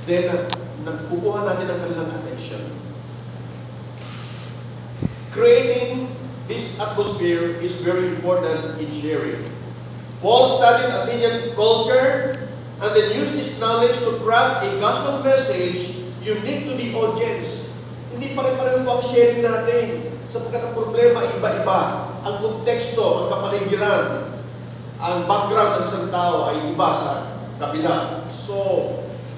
then nagkukuha natin ang kanilang attention. Creating this atmosphere is very important in sharing. Paul studied Athenian culture and then used this knowledge to craft a gospel message unique to the audience. Hindi pare-pareho po ang sharing natin sapagkat ang problema iba-iba. Ang konteksto, ang kapaligiran, ang background ng isang tao ay iba sa kabila. So,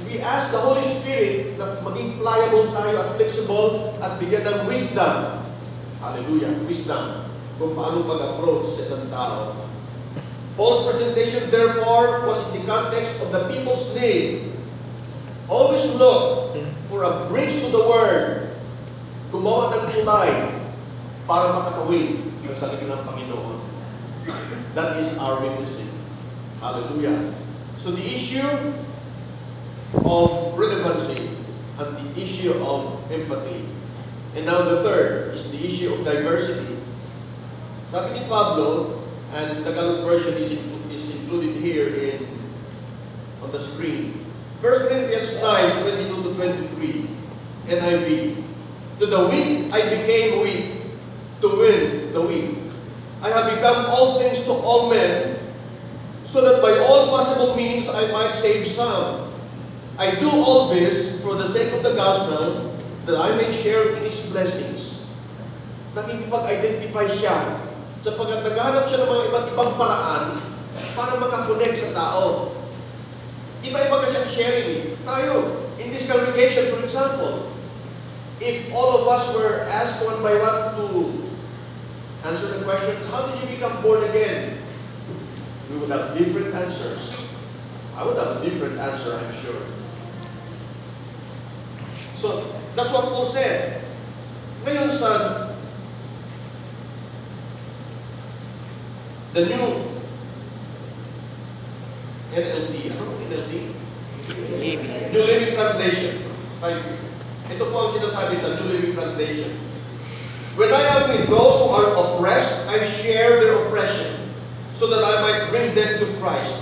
we ask the Holy Spirit na maging pliable tayo at flexible at bigyan ng wisdom. Hallelujah, wisdom kung paano mag-approach sa isang tao. Paul's presentation, therefore, was in the context of the people's need. Always look for a bridge to the Word. Gumawa ng tulay para makatawid ng salita ng Panginoon. That is our witnessing. Hallelujah. So the issue of relevancy and the issue of empathy. And now the third is the issue of diversity. Sabi ni Pablo, and the Tagalog version is included here on the screen. 1 Corinthians 9, 22 to 23, NIV. To the weak I became weak, to win the weak. I have become all things to all men, so that by all possible means I might save some. I do all this for the sake of the gospel, that I may share in its blessings. Nakikipag-identify siya sapagkat naghahanap siya ng mga iba't ibang paraan para makakonect sa tao. Iba-iba kasi ang sharing. Tayo, in this congregation, for example, if all of us were asked one by one to answer the question, how did you become born again? We would have different answers. I would have a different answer, I'm sure. So, that's what Paul said. Ngayon sa the new NLT, anong NLT? New Living Translation. Thank you. Ito po ang sinasabi sa New Living Translation. When I am with those who are oppressed, I share their oppression, so that I might bring them to Christ.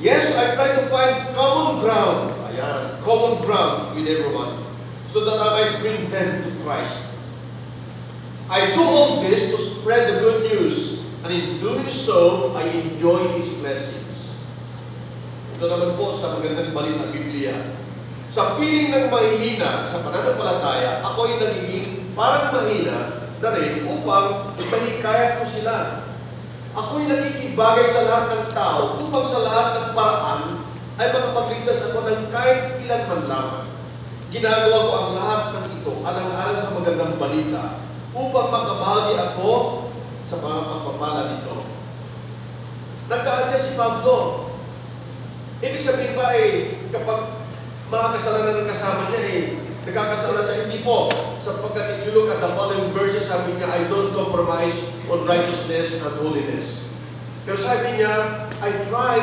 Yes, I try to find common ground. Ayan, common ground with everyone, so that I might bring them to Christ. I do all this to spread the good news, and in doing so, I enjoy its blessings. Ito naman po sa magandang balita ng Biblia. Sa piling ng mahihina sa pananampalataya, ako ay nagiging parang mahina na rin upang mahikayat ko sila. Ako ay nakikibagay sa lahat ng tao upang sa lahat ng paraan ay makapagligtas ako ng kahit ilan man lamang. Ginagawa ko ang lahat ng ito alang-alang sa magandang balita upang makabahagi ako sa mga pagpapala nito. Nagka-adjust si Pablo. Ibig sabihin ba kapag mga kasalanan ng kasama niya nagkakasala siya, hindi po. Sapagkat if you look at the following verses, sabi niya, I don't compromise on righteousness and holiness. Pero sabi niya, I try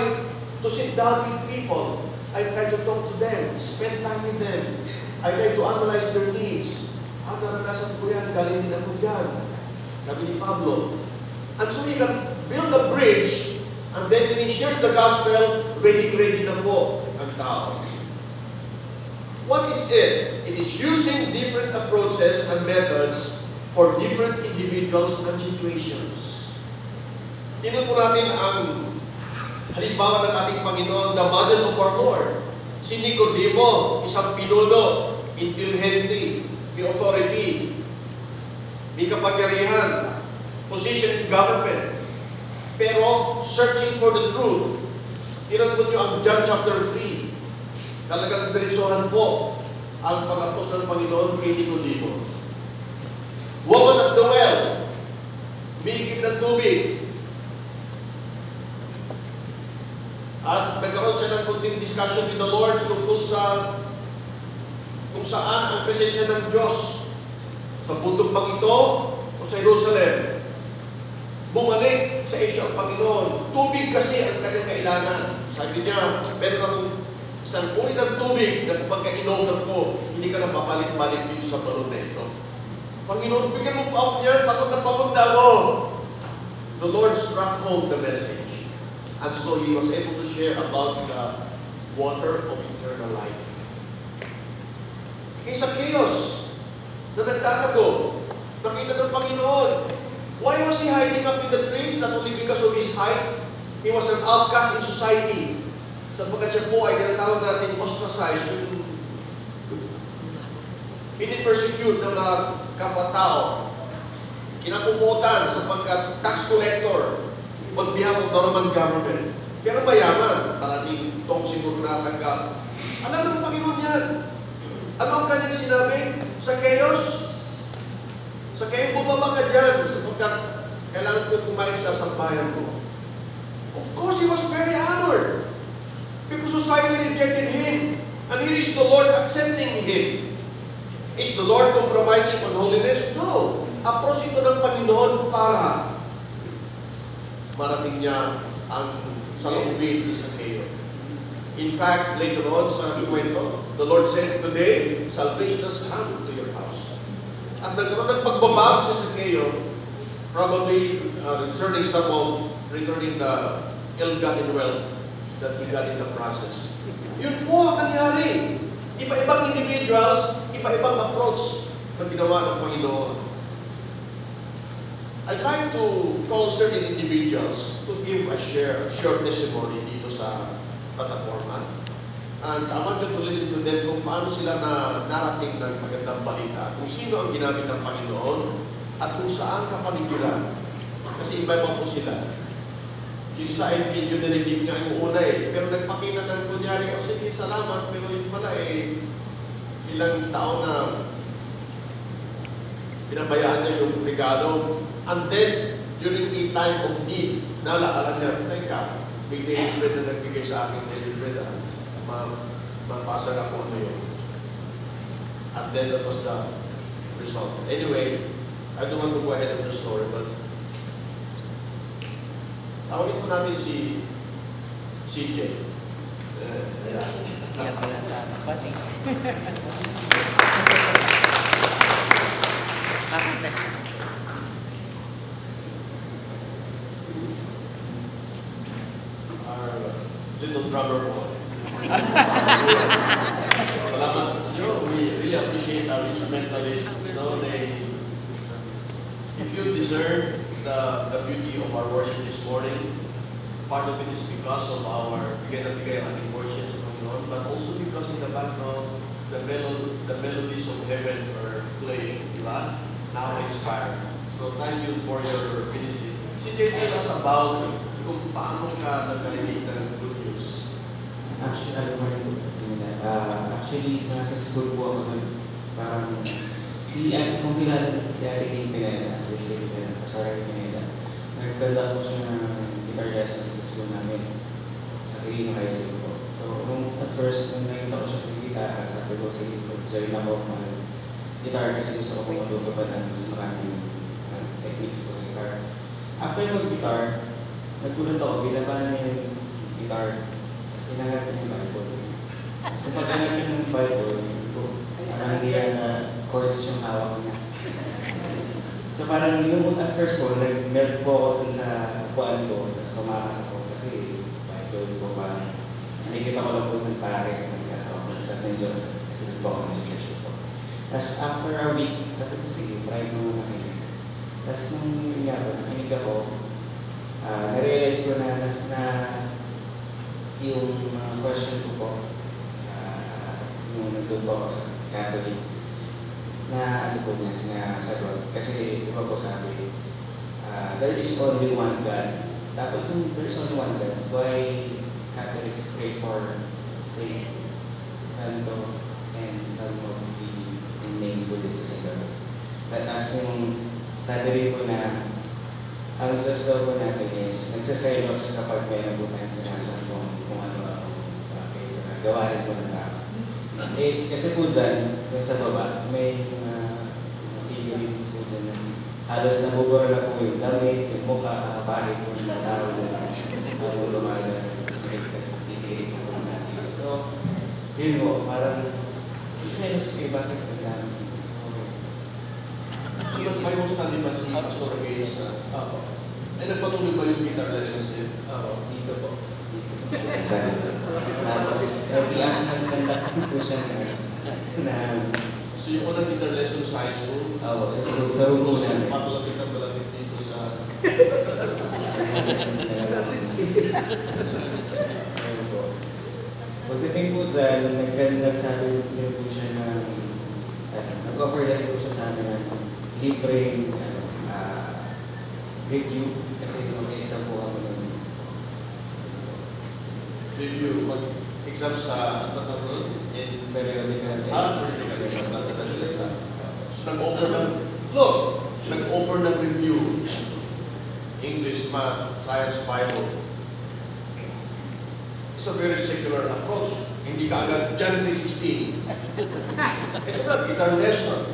to sit down with people. I try to talk to them, spend time with them. I try to analyze their needs. Naranasan ko yan, galing din ako dyan. Sabi ni Pablo. And so he can build a bridge, and then when he shares the gospel, ready na po ang tao. What is it? It is using different approaches and methods for different individuals and situations. Tingnan po natin ang halimbawa ng ating Panginoon, the model of our Lord. Si Nicodemo, isang pinuno, intelligente, may authority, may kapangyarihan, position in government, pero searching for the truth. Tingnan po niyo ang John chapter 3. Talagang diretsohan po ang pag-apos ng Panginoon kay Nicodemo. Woman at the well, bigib ng tubig. At nagkaroon siya ng kunting discussion with the Lord tungkol sa kung saan ang presensya ng Diyos. Sa bundok bang ito o sa Jerusalem? Bumalik sa isyo ang Panginoon. Tubig kasi ang kanyang kailangan. Sabi niya, meron akong isang uri ng tubig na kapag ka-inover ko, hindi ka na papalik-balik dito sa balon na ito. Panginoon, bigyan mo pa ako niyan, pagod na ako. The Lord struck home the message. And so He was able to share about the water of eternal life. kay Zacchaeus na nagtatago. Nakita ng Panginoon. Why was he hiding up in the tree? Not only because of his height, he was an outcast in society. Sapagkat siya po ay tinatawag natin ostracized, yung pinipersecute ng mga kapwa-tao, kinapuputan sapagkat tax collector on behalf of the Roman government. Pero mayaman, talagang itong siguro natanggap. Alam ng Panginoon yan. Ano ang kanyang sinabi? Zacchaeus, bumaba ka dyan sapagkat kailangan ko kumain sa sambahayan mo. Of course, he was very honored because society rejected him and here is the Lord accepting him. Is the Lord compromising on holiness? No. Approach ito ng Panginoon para marating niya ang saloobin ni Zacchaeus. In fact, later on sa kwento, the Lord said, today, salvation has come to your house. At nagkaroon ng pagbabago sa Zacchaeus, probably returning the ill-gotten wealth that he got in the process. Yun po ang nangyari. Iba-ibang individuals, iba-ibang approach na ginawa ng Panginoon. I'd like to call certain individuals to give a short testimony dito sa plataforma. And I want you to listen to them kung paano sila narating ng magandang balita, kung sino ang ginamit ng Panginoon, at kung saan kapaligiran. Kasi iba-iba po sila. Yung isa ay medyo nililip nga yung una pero nagpakita ng kunyari, o sige, salamat, pero yun pala ilang taon na pinabayaan niya yung regalo. And then, during a time of need, naalala niya, teka, may daily bread na nagbigay sa akin, daily bread, mapasa na po ano yun. And then that was the result. Anyway, I don't want to go ahead of the story, but tawagin po natin si CJ. Yan pala sa pati. Our little drummer boy. Salamat. We really appreciate our instrumentalists. If you discern the beauty of our worship this morning, part of it is because of our bigay ang ating worship sa Panginoon, but also because in the background, the melodies of heaven are playing, di ba? Now inspired. So thank you for your ministry. Si Jay, tell us about kung paano ka nagkarinig ng good news. Actually, nasa school po ako nun. Parang kung kilala si Ate King Pineda, Pastor Pineda, nagkanda ko siya ng guitar lessons sa school namin sa Quirino High School po. So, at first, nung nakita ko siya ng gitara, sabi ko, sige, join ako mag-guitar kasi gusto ko matuto pa ng mas maraming techniques ko sa guitar. After mag-guitar, nagkulot ako, binabahan niya yung guitar, tapos tinangat niya yung Bible. Kasi pag-angat niya yung Bible, parang hindi na chords yung hawak niya. So parang yung at first ko, nag-melt po ako dun sa buwan ko, tapos tumakas ako kasi Bible ko pa. Nakikita ko lang po ng pare sa St. Joseph kasi nagpo ako ng church ko. Tapos after a week, sabi ko sige, try mo nakinig. Tapos nung nakinig ako, na-realize ko na yung question ko po sa yung nandun po ako sa Catholic na ano po niya, na sagot. Kasi iba po sabi, there is only one God. Tapos there is only one God, why Catholics pray for Saint Santo and some of the names po dito sa God. Tapos yung sabi rin po na ang Diyos daw po natin is nagsaselos kapag may nabutan sinasantong kung ano ang gawa rin po ng tao. Kasi po dyan, sa baba, may mga figurines po dyan na halos nabubura na po yung damit, yung mukha, kakapahit po yung tao dyan. Parang lumaga, titirin po natin. So, yun po, parang siselos kayo bakit ang dami. May mo study ba si Pastor Ace? Ay, nagpatuloy ba yung guitar lessons din? Dito po. Tapos, nag-conduct po siya na So yung unang guitar lesson sa high school, sa room po namin. papalapit na palapit dito sa... Pagdating po dyan, nagsabi niyo po siya ng, nag-offer na rin po siya sa amin ng libreng review kasi mag-exam po ako ng review, mag-exam sa Atlanta in periodical periodical exam, national exam. So nag-offer ng, look, nag-offer ng review, English, Math, Science, Bible. It's a very secular approach. Hindi ka agad John 3:16. Ito nga, guitar lesson.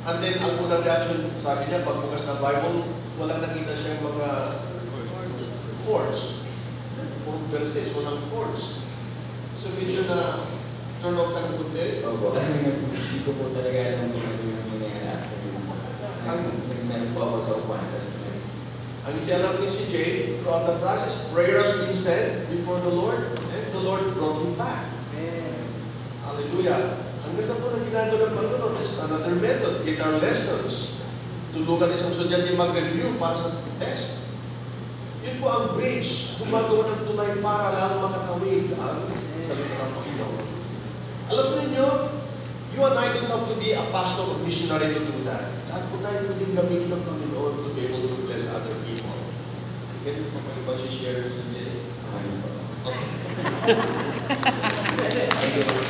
And then, ang unang reaction, sabi niya, pagbukas ng Bible, walang nakita siyang mga chords. Puro verses, walang chords. So, medyo na turn off ka ng kunti. Opo, kasi hindi ko po talaga alam kung ano yung nangyayari after nag-meron po ako sa upuan. Ang hindi alam ni si Jay, throughout the process, prayer has been said before the Lord, and the Lord brought him back. Hallelujah. Ang ganda po na ginagawa ng Panginoon is another method, guitar lessons. Tulugan isang estudyante mag-review para sa test. Yun po ang bridge, gumagawa ng tunay para lang makatawid ang salita ng Panginoon. Alam mo ninyo, you and I don't have to be a pastor or missionary to do that. Lahat po tayo pwedeng gamitin ng Panginoon to be able to bless other people. Ganun po kayo ba si-share sa day?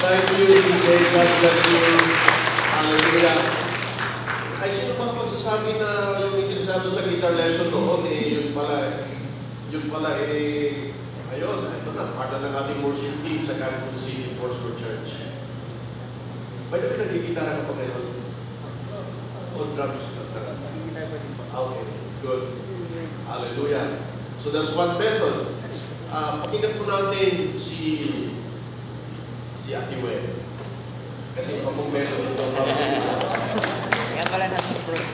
Thank you, CJ. God bless you. Hallelujah. Ay, sino mga pagsasabi na yung ikinasado sa guitar lesson noon, yun pala, ayun, ito na, part na ng ating worship team sa Cancun City Foursquare Church. By the way, nagigitara ka pa ngayon? O drums? Okay, good. Hallelujah. So that's one method. Pakinggan po natin si Ate Wen. Kasi pang method ito. Kaya pala nasa pros.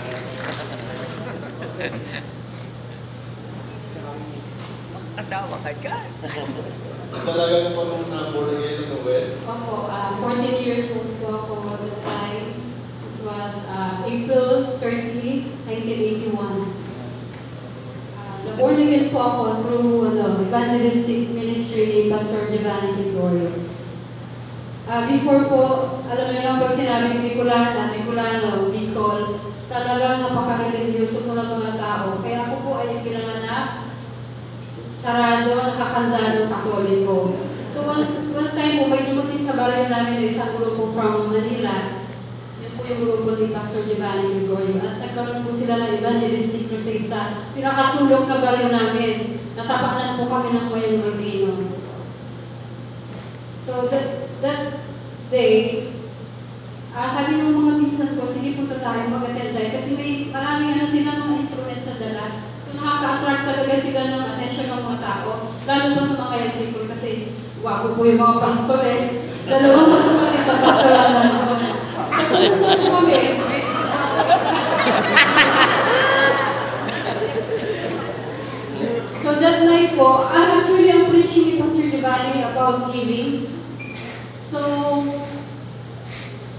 Asawa ka dyan. Talagang pa nung na-born again ng Wen? Opo, 14 years old po ako at the time. It was April 30, 1981. Born again po ako through evangelistic ministry ni Pastor Giovanni Gregorio. Before po, alam niyo lang pag sinabing Bicolano, Bicol, talagang napaka-religyoso po ng mga tao. Kaya ako po ay pinanganak, sarado, nakakandalong Katoliko. So one time po, may dumating sa baryo namin na isang grupo from Manila. Yun po yung grupo ni Pastor Giovanni Gregorio. At nagkaroon po sila ng evangelistic crusade sa pinakasulok na baryo namin. Nasapaanan po kami ng Mayong Urbino. So that day, sabi ng mga pinsan ko, sige punta tayo, mag-attend tayo. Kasi may maraming silang mga instruments na dala. So nakaka-attract talaga sila ng attention ng mga tao. Lalo pa sa mga young people kasi wapo po yung mga pastor eh. Dalawang magkapatid na pastoralan ko. So pumunta po kami. So that night po, actually ang preaching ni Pastor Giovanni about giving. So,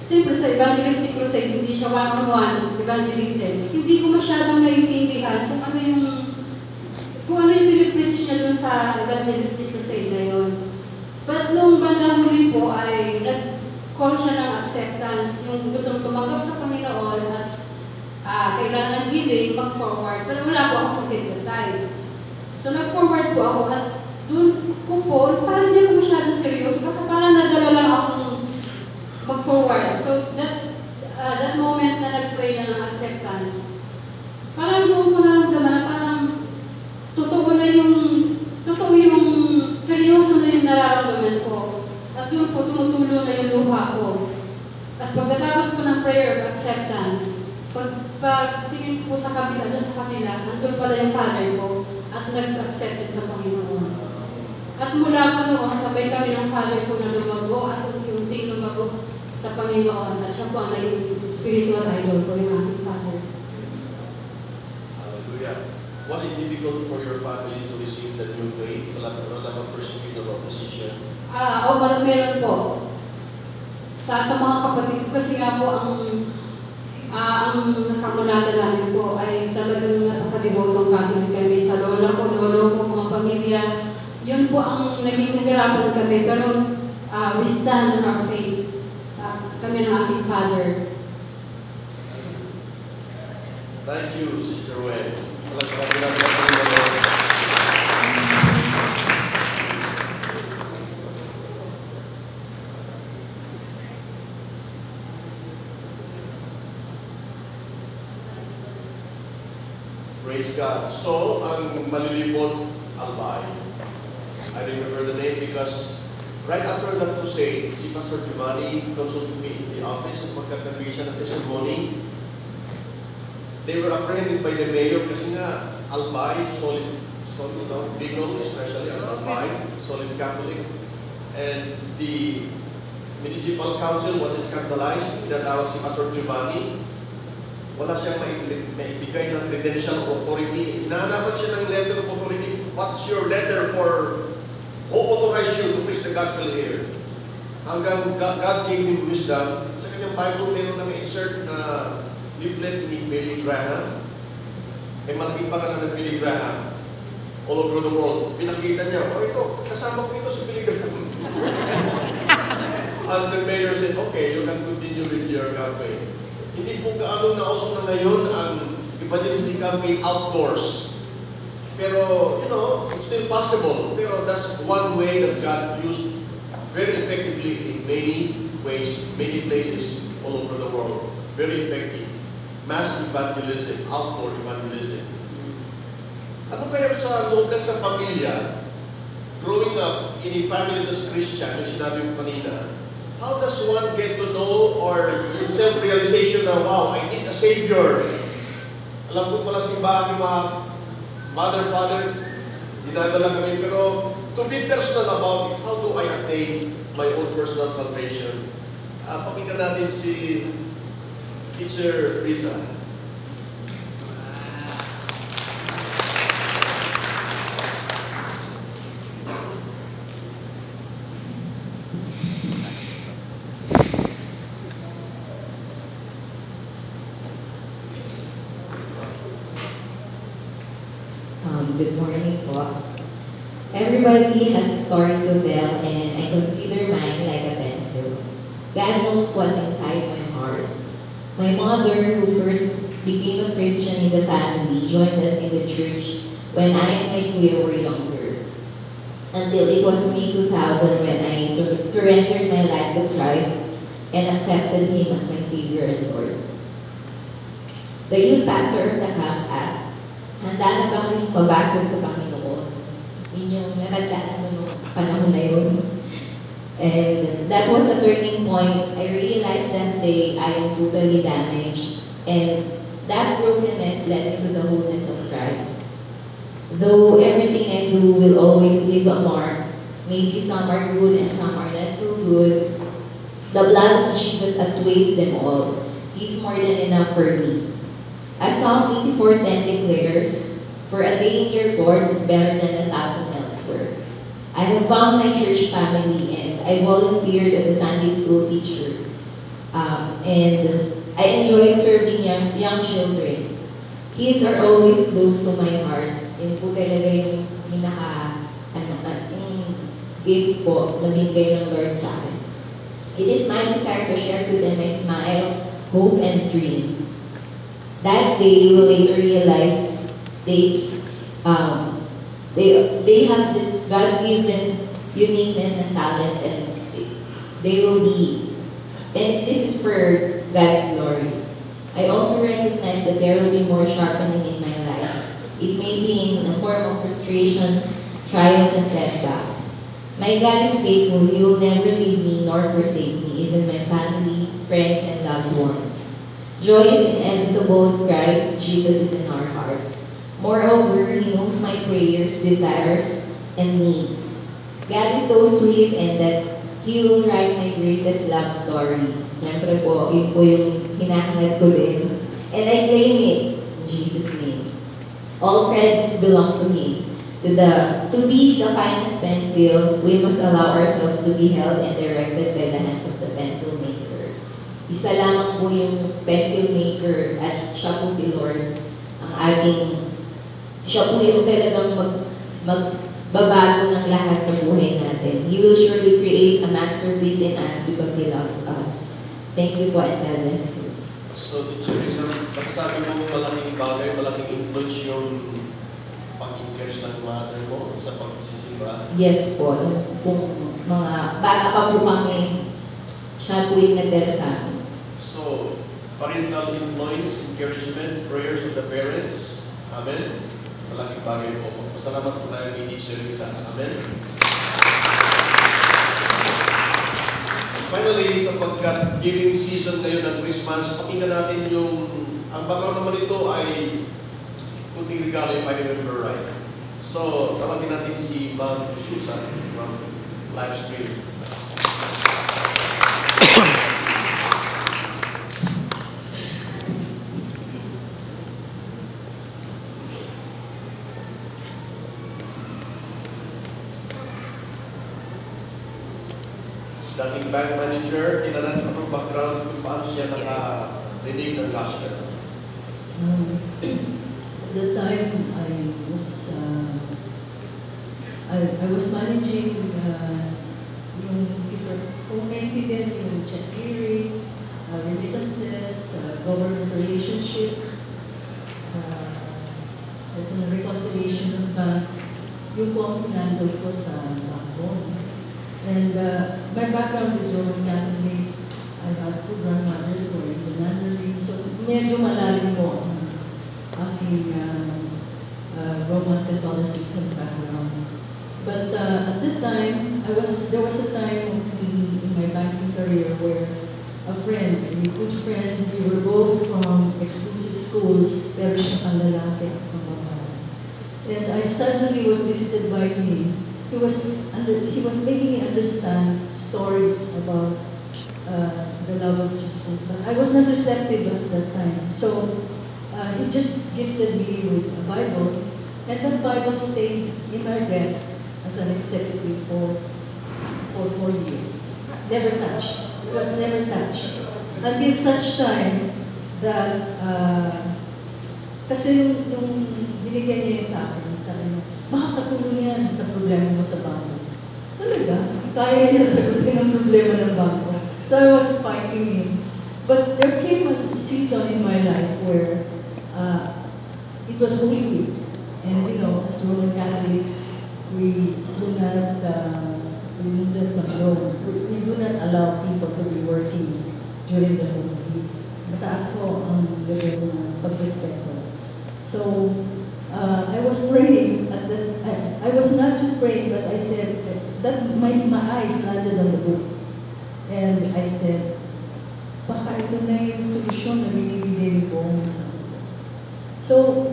siyempre sa evangelistic crusade, hindi siya one-on-one evangelism. Hindi ko masyadong naiintindihan kung ano yung pinipreach niya dun sa evangelistic crusade na yun. But nung bandang huli po ay nag-call siya ng acceptance, yung gustong tumanggap sa Panginoon at kailangan ng giving, mag-forward. Pero wala po ako sa that time. So nag-forward po ako at doon ko po, parang hindi ako masyadong seryoso kasi parang nadala lang akong mag-forward. So that moment na nag-pray na ng acceptance, parang doon ko naramdaman na parang totoo yung seryoso na yung nararamdaman ko. At doon po tumutulong na yung luha ko. At pagkatapos po ng prayer of acceptance, pagtingin po sa kabila, nandun pala yung father ko at nag-accept sa Panginoon. At mula po noon, sabay kami ng father ko na lumago at unti-unti lumago sa Panginoon. At siya po ang naging spiritual idol ko, yung aking father. Hallelujah. Was it difficult for your family to receive the new faith? Wala bang persecution Leader of Opposition. Meron po. Sa mga kapatid ko kasi nga po ang nakamulatan namin po ay talagang napakadibotong Catholic kami sa lola ko, lolo ko, mga pamilya. Yun po ang naging nahirapan kami, pero we stand on our faith. Kami ng aking father. Thank you, Sister Wen. Praise God. So, ang malilipot Albay, I remember the name because right after that crusade, si Pastor Giovanni consulted me in the office magkakaroon siya ng testimony. They were apprehended by the mayor kasi nga Albay, solid, Bicol, especially Albay, solid Catholic. And the municipal council was scandalized. Pinatawag si Pastor Giovanni. Wala siyang maibigay ng credential of authority. Hinahanapan siya ng letter of authority. What's your letter for who authorized you to preach the gospel here? Hanggang God gave him wisdom. Sa kanyang Bible, meron nang insert na leaflet ni Billy Graham. May malaking pangalan ng Billy Graham all over the world. Pinakita niya, ito, kasama ko ito si Billy Graham. And the mayor said, okay, you can continue with your campaign. Hindi po gaano nauso na ngayon ang evangelistic campaign outdoors. Pero, it's still possible. Pero that's one way that God used very effectively in many ways, many places all over the world. Very effective. Mass evangelism, outdoor evangelism. Ano kaya sa loob ng sa pamilya, growing up in a family that's Christian, yung sinabi ko kanina, how does one get to know or yung self-realization na, wow, I need a Savior? Alam ko pala simbahan yung mga mother, father, dinadala kami, pero to be personal about it, how do I attain my own personal salvation? Pakinggan natin si Teacher Risa. Good morning po. Everybody has a story to tell and I consider mine like a pencil. God knows what's inside my heart. My mother, who first became a Christian in the family, joined us in the church when I and my kuya were younger. Until it was May 2000 when I surrendered my life to Christ and accepted Him as my Savior and Lord. The youth pastor of the camp asked, handa na ba kayong pabasag sa Panginoon? Yun yung natandaan mo nung panahon na yun. And that was a turning point. I realized that day I am totally damaged. And that brokenness led me to the wholeness of Christ. Though everything I do will always leave a mark, maybe some are good and some are not so good, the blood of Jesus outweighs them all. He's more than enough for me. As Psalm 84:10 declares, for a day in your courts is better than 1,000 elsewhere. I have found my church family and I volunteered as a Sunday school teacher. And I enjoyed serving young children. Kids are always close to my heart. Yun po talaga yung gift po na binigay ng Lord sa akin. It is my desire to share to them my smile, hope, and dream. That they will later realize they have this God-given uniqueness and talent, and they will be. And this is for God's glory. I also recognize that there will be more sharpening in my life. It may be in the form of frustrations, trials, and setbacks. My God is faithful. He will never leave me nor forsake me, even my family, friends, and loved ones. Joy is inevitable if Christ Jesus is in our hearts. Moreover, He knows my prayers, desires, and needs. God is so sweet and that He will write my greatest love story. Siyempre po, yun po yung hinahangad ko din. And I claim it in Jesus' name. All credits belong to Him. To be the finest pencil, we must allow ourselves to be held and directed by the hands of the pencil maker. Isa lamang po yung pencil maker at siya po si Lord, ang siya po yung talagang magbabago ng lahat sa buhay natin. He will surely create a masterpiece in us because He loves us. Thank you po, and God bless you. So, Teacher Risa, sabi mo malaking bagay, malaking influence yung pag-encourage ng mother mo sa pagsisimba? Yes po. Kung mga bata pa po kami, siya po yung nagdala sa amin. So, parental influence, encouragement, prayers of the parents. Amen. Malaking bagay po. Pasalamat po tayo kay Teacher Risa. Amen. Finally, sapagkat giving season ngayon ng Christmas, pakinggan natin ang background naman ito ay kunting regalo, if I remember right. So, tawagin natin si Ma'am Susan from live stream. Dating bank manager, kinalan ko ng background kung paano siya naka-redeem ng gospel. At the time, I was managing yung different community din, yung check clearing, remittances, government relationships, reconciliation of banks. Yung po ang pinandol ko sa bangko. And my background is Roman Catholic. I have two grandmothers who are in the nunnery. So, medyo malalim po ang aking Roman Catholicism background. But at that time, there was a time in my banking career where a friend, a good friend, we were both from exclusive schools, pero siya ang lalaki, ang babae. And I suddenly was visited by him. He was making me understand stories about the love of Jesus, but I was not receptive at that time. So he just gifted me with a Bible, and that Bible stayed in our desk as an executive for 4 years. Never touched. It was never touched. Until such time that, kasi nung binigyan niya sa akin, makakatulong yan sa problema mo sa bangko. Talaga, kaya niya sagutin ang problema ng bangko. So I was fighting him. But there came a season in my life where it was Holy Week. And you know, as Roman Catholics, we do not allow people to be working during the Holy Week. Mataas ho ang level ng pagrespeto. So, I was praying at that. I was not just praying, but I said that my eyes landed on the book, and I said, "Baka ito na yung solusyon na binibigay ni Bong." So,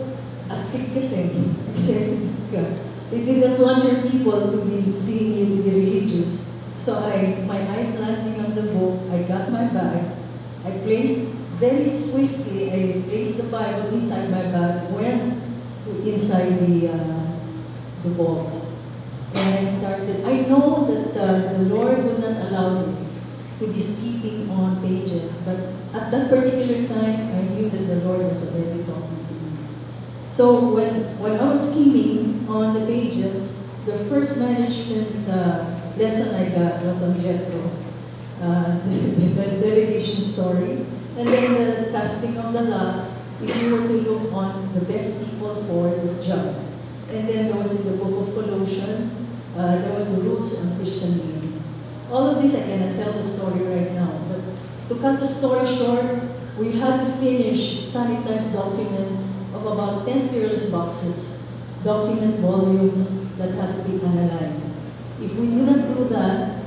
astig kasi, excited ka. You did not want your people to be seeing you to be religious. So my eyes landing on the book. I got my bag. I placed very swiftly. I placed the Bible inside my bag. Went inside the vault. And I started, I know that the Lord would not allow this to be skipping on pages, but at that particular time, I knew that the Lord was already talking to me. So when I was skimming on the pages, the first management lesson I got was on Jethro, the delegation story, and then the casting of the lots, if you were to look on the best people for the job. And then there was in the book of Colossians, there was the rules on Christian living. All of this, I cannot tell the story right now, but to cut the story short, we had to finish sanitized documents of about 10 peerless boxes, document volumes that had to be analyzed. If we do not do that,